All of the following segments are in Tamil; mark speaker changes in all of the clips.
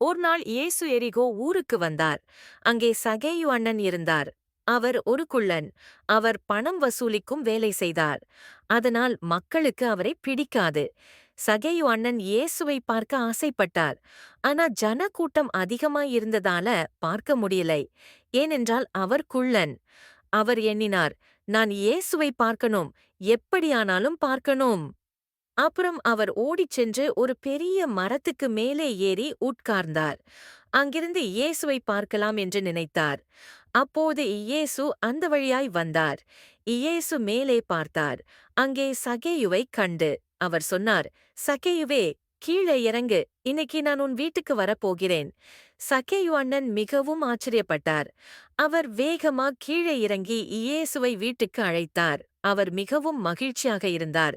Speaker 1: ஒரு நாள் இயேசு எரிகோ ஊருக்கு வந்தார். அங்கே சகேயு அண்ணன் இருந்தார். அவர் ஒரு குள்ளன். அவர் பணம் வசூலிக்கும் வேலை செய்தார். அதனால் மக்களுக்கு அவரை பிடிக்காது. சகேயு அண்ணன் இயேசுவை பார்க்க ஆசைப்பட்டார். ஆனா ஜனக்கூட்டம் அதிகமாய் இருந்ததால பார்க்க முடியலை. ஏனென்றால் அவர் குள்ளன். அவர் எண்ணினார், நான் இயேசுவை பார்க்கணும், எப்படியானாலும் பார்க்கணும். அப்புறம் அவர் ஓடிச் சென்று ஒரு பெரிய மரத்துக்கு மேலே ஏறி உட்கார்ந்தார். அங்கிருந்து இயேசுவை பார்க்கலாம் என்று நினைத்தார். அப்போது இயேசு அந்த வழியாய் வந்தார். இயேசு மேலே பார்த்தார். அங்கே சகேயுவைக் கண்டு அவர் சொன்னார், சகேயுவே, கீழே இறங்கு, இன்னைக்கு நான் உன் வீட்டுக்கு வரப்போகிறேன். சகேயு அண்ணன் மிகவும் ஆச்சரியப்பட்டார். அவர் வேகமா கீழே இறங்கி இயேசுவை வீட்டுக்கு அழைத்தார். அவர் மிகவும் மகிழ்ச்சியாக இருந்தார்.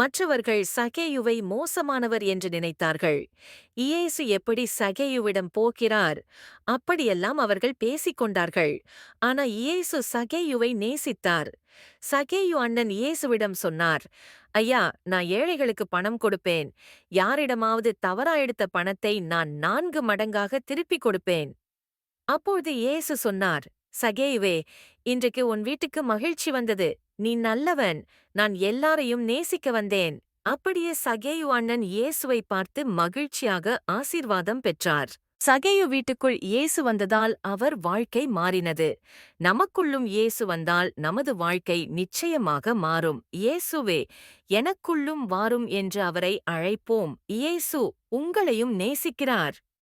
Speaker 1: மற்றவர்கள் சகேயுவை மோசமானவர் என்று நினைத்தார்கள். இயேசு எப்படி சகேயுவிடம் போகிறார்? அப்படியெல்லாம் அவர்கள் பேசிக் கொண்டார்கள். ஆனா இயேசு சகேயுவை நேசித்தார். சகேயு அண்ணன் இயேசுவிடம் சொன்னார், ஐயா, நான் ஏழைகளுக்கு பணம் கொடுப்பேன். யாரிடமாவது தவறா எடுத்த பணத்தை நான் 4 மடங்காக திருப்பிக் கொடுப்பேன். அப்பொழுது இயேசு சொன்னார், சகேயுவே, இன்றைக்கு உன் வீட்டுக்கு மகிழ்ச்சி வந்தது. நீ நல்லவன். நான் எல்லாரையும் நேசிக்க வந்தேன். அப்படியே சகேயு அண்ணன் இயேசுவை பார்த்து மகிழ்ச்சியாக ஆசீர்வாதம் பெற்றார். சகேயு வீட்டுக்குள் இயேசு வந்ததால் அவர் வாழ்க்கை மாறினது. நமக்குள்ளும் இயேசு வந்தால் நமது வாழ்க்கை நிச்சயமாக மாறும். இயேசுவே, எனக்குள்ளும் வாரும் என்று அவரை அழைப்போம். இயேசு உங்களையும் நேசிக்கிறார்.